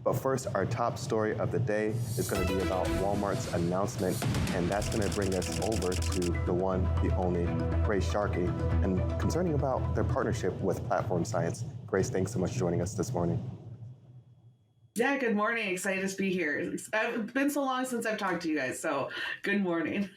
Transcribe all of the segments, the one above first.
But first, our top story of the day is going to be about Walmart's announcement, and that's going to bring us over to the one, the only, Grace Sharkey, and concerning about their partnership with Platform Science. Grace, thanks so much for joining us this morning. Yeah, good morning. Excited to be here. It's been so long since I've talked to you guys, so good morning.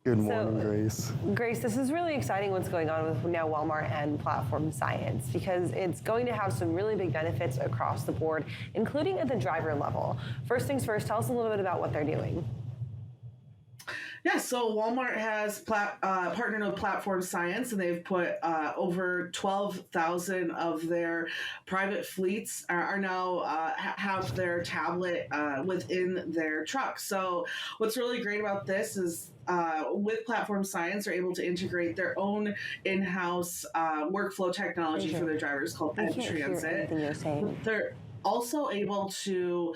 Good morning, Grace. Grace, this is really exciting what's going on with now Walmart and Platform Science, because it's going to have some really big benefits across the board, including at the driver level. First things first, tell us a little bit about what they're doing. Yeah, so Walmart has partnered with Platform Science, and they've put over 12,000 of their private fleets are now have their tablet within their truck. So what's really great about this is with Platform Science, they're able to integrate their own in-house workflow technology for their drivers called N-Transit. They're also able to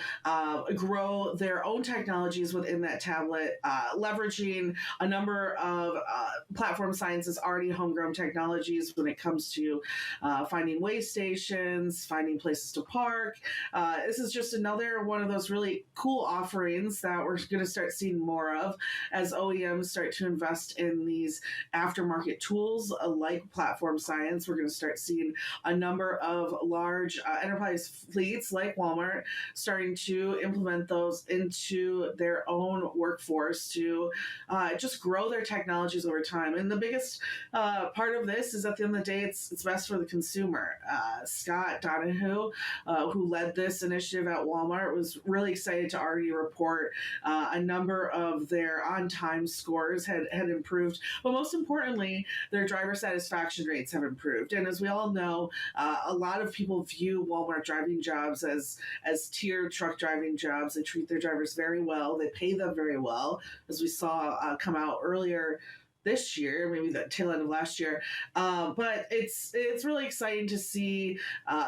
grow their own technologies within that tablet, leveraging a number of Platform Science's already homegrown technologies when it comes to finding way stations, finding places to park. This is just another one of those really cool offerings that we're going to start seeing more of as OEMs start to invest in these aftermarket tools like Platform Science. We're going to start seeing a number of large enterprise fleets like Walmart starting to implement those into their own workforce to just grow their technologies over time. And the biggest part of this is, at the end of the day, it's best for the consumer. Scott Donahue, who led this initiative at Walmart, was really excited to already report a number of their on-time scores had improved, but most importantly, their driver satisfaction rates have improved. And as we all know, a lot of people view Walmart driving jobs as tier truck driving jobs. They treat their drivers very well. They pay them very well, as we saw come out earlier this year, maybe the tail end of last year. But it's really exciting to see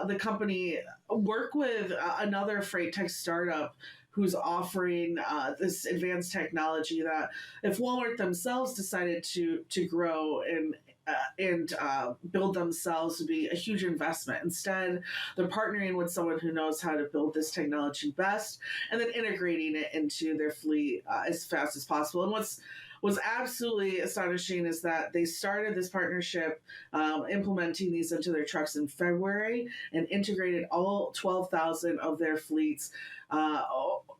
the company work with another freight tech startup who's offering this advanced technology that, if Walmart themselves decided to grow and build themselves, would be a huge investment. Instead, they're partnering with someone who knows how to build this technology best and then integrating it into their fleet as fast as possible. And what's absolutely astonishing is that they started this partnership implementing these into their trucks in February and integrated all 12,000 of their fleets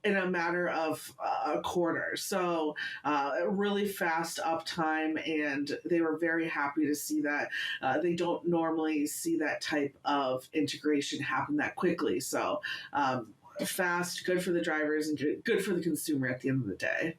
in a matter of a quarter. So really fast uptime, and they were very happy to see that. They don't normally see that type of integration happen that quickly. So fast, good for the drivers, and good for the consumer at the end of the day.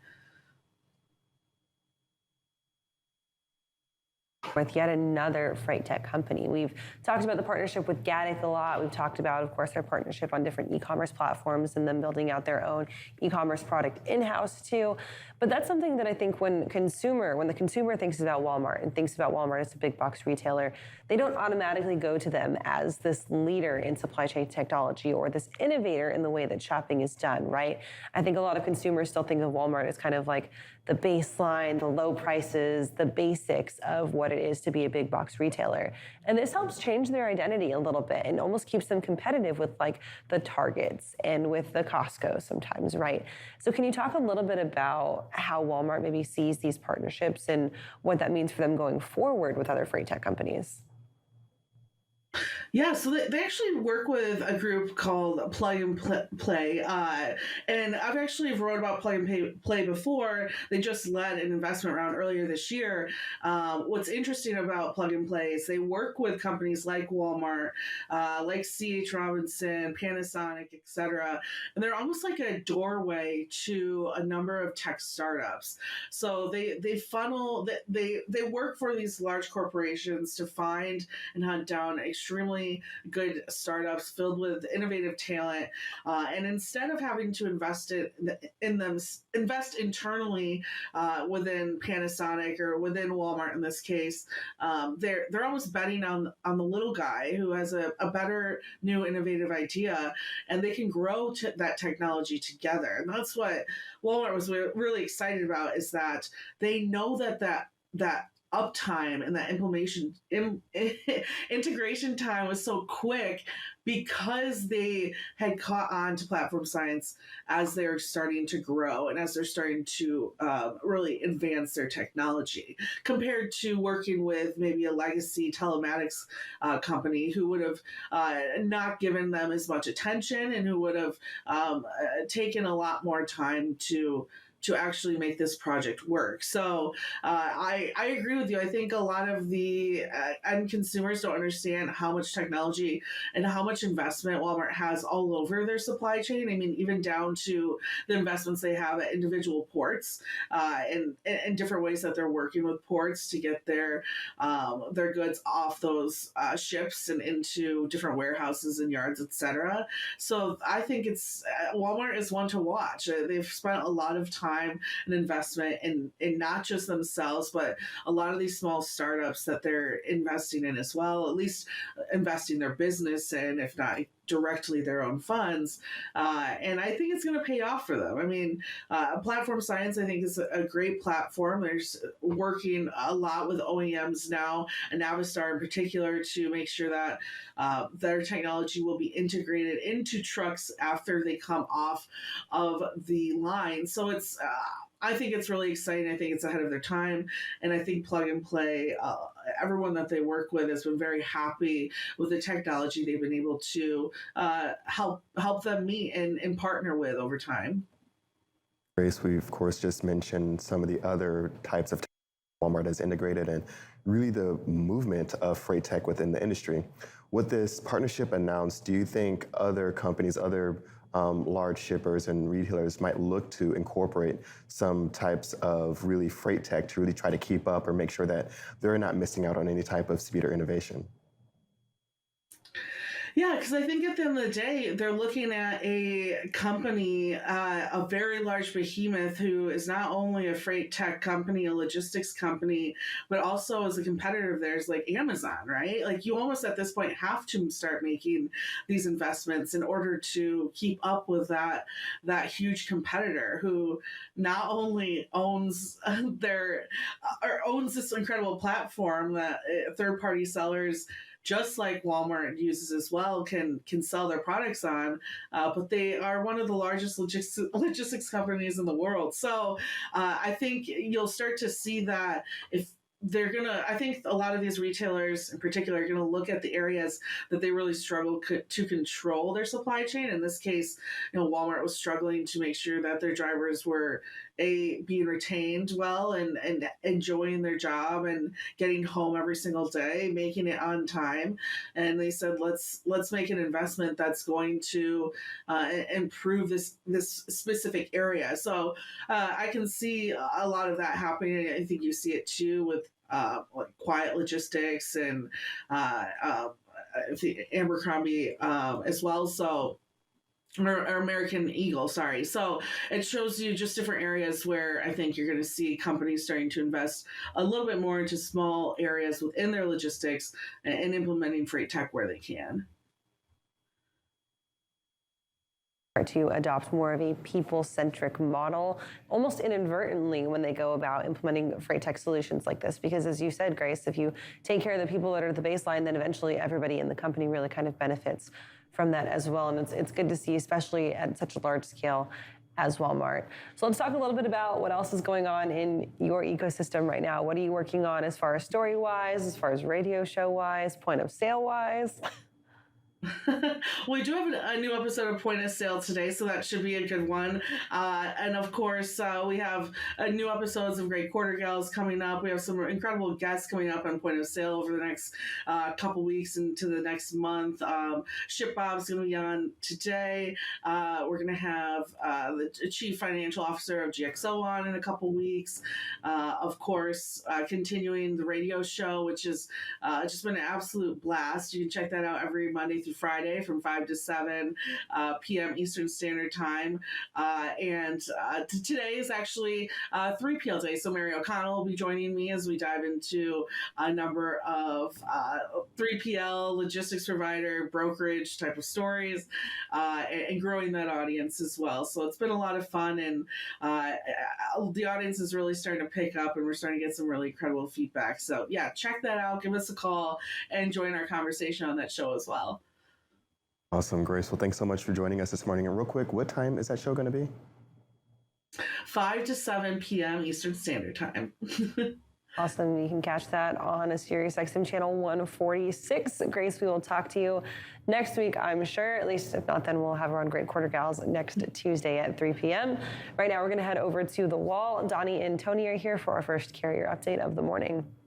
With yet another freight tech company. We've talked about the partnership with Gatik a lot. We've talked about, of course, their partnership on different e-commerce platforms and them building out their own e-commerce product in-house too. But that's something that I think when the consumer thinks about Walmart and thinks about Walmart as a big box retailer, they don't automatically go to them as this leader in supply chain technology or this innovator in the way that shopping is done, right? I think a lot of consumers still think of Walmart as kind of like the baseline, the low prices, the basics of what it is to be a big box retailer. And this helps change their identity a little bit and almost keeps them competitive with like the Targets and with the Costco sometimes, right? So can you talk a little bit about how Walmart maybe sees these partnerships and what that means for them going forward with other freight tech companies? Yeah, so they actually work with a group called Plug and Play, and I've actually wrote about Plug and Play before. They just led an investment round earlier this year. What's interesting about Plug and Play is they work with companies like Walmart, like C.H. Robinson, Panasonic, etc., and they're almost like a doorway to a number of tech startups. So they work for these large corporations to find and hunt down extremely good startups filled with innovative talent, and instead of having to invest internally within Panasonic or within Walmart in this case, they're almost betting on the little guy who has a better new innovative idea, and they can grow that technology together. And that's what Walmart was really excited about, is that they know that uptime and that integration time was so quick because they had caught on to platform science as they're starting to grow and as they're starting to really advance their technology compared to working with maybe a legacy telematics company who would have not given them as much attention and who would have taken a lot more time to actually make this project work. So I agree with you. I think a lot of the end consumers don't understand how much technology and how much investment Walmart has all over their supply chain. I mean, even down to the investments they have at individual ports and different ways that they're working with ports to get their goods off those ships and into different warehouses and yards, etc. So I think it's Walmart is one to watch. They've spent a lot of time and investment in not just themselves, but a lot of these small startups that they're investing in as well, at least investing their business in, if not directly their own funds. And I think it's going to pay off for them. I mean, Platform Science, I think, is a great platform. There's working a lot with OEMs now, and Navistar in particular, to make sure that their technology will be integrated into trucks after they come off of the line. So it's I think it's really exciting. I think it's ahead of their time. And I think Plug and Play, everyone that they work with has been very happy with the technology they've been able to help them meet and partner with over time. Grace, we of course just mentioned some of the other types of Walmart has integrated and really the movement of freight tech within the industry. With this partnership announced, do you think other companies, other large shippers and retailers might look to incorporate some types of really freight tech to really try to keep up or make sure that they're not missing out on any type of speed or innovation? Yeah, because I think at the end of the day, they're looking at a company, a very large behemoth who is not only a freight tech company, a logistics company, but also is a competitor of theirs like Amazon, right? Like you almost at this point have to start making these investments in order to keep up with that huge competitor who not only owns owns this incredible platform that third-party sellers just like Walmart uses as well, can sell their products on, but they are one of the largest logistics companies in the world. So I think you'll start to see that if I think a lot of these retailers in particular are going to look at the areas that they really struggle to control their supply chain. In this case, Walmart was struggling to make sure that their drivers were being retained well and enjoying their job and getting home every single day, making it on time. And they said, let's make an investment that's going to improve this specific area. So I can see a lot of that happening. I think you see it too with like Quiet Logistics and Abercrombie as well. So or American Eagle, sorry. So it shows you just different areas where I think you're going to see companies starting to invest a little bit more into small areas within their logistics and implementing freight tech where they can. To adopt more of a people-centric model, almost inadvertently when they go about implementing freight tech solutions like this. Because as you said, Grace, if you take care of the people that are at the baseline, then eventually everybody in the company really kind of benefits from that as well. And it's good to see, especially at such a large scale as Walmart. So let's talk a little bit about what else is going on in your ecosystem right now. What are you working on as far as story-wise, as far as radio show-wise, point of sale-wise? We do have a new episode of Point of Sale today, so that should be a good one. And of course, we have new episodes of Great Quarter Gals coming up. We have some incredible guests coming up on Point of Sale over the next couple weeks into the next month. Ship Bob's going to be on today. We're going to have the Chief Financial Officer of GXO on in a couple weeks. Of course, continuing the radio show, which has just been an absolute blast. You can check that out every Monday through through Friday from 5 to 7 p.m. Eastern Standard Time. Today is actually 3PL Day. So Mary O'Connell will be joining me as we dive into a number of 3PL logistics provider, brokerage type of stories, and growing that audience as well. So it's been a lot of fun, and the audience is really starting to pick up, and we're starting to get some really incredible feedback. So yeah, check that out. Give us a call and join our conversation on that show as well. Awesome, Grace. Well, thanks so much for joining us this morning. And real quick, what time is that show going to be? 5 to 7 p.m. Eastern Standard Time. Awesome. You can catch that on a SiriusXM channel 146. Grace, we will talk to you next week, I'm sure. At least if not, then we'll have her on Great Quarter Gals next Tuesday at 3 p.m. Right now, we're going to head over to The Wall. Donnie and Tony are here for our first carrier update of the morning.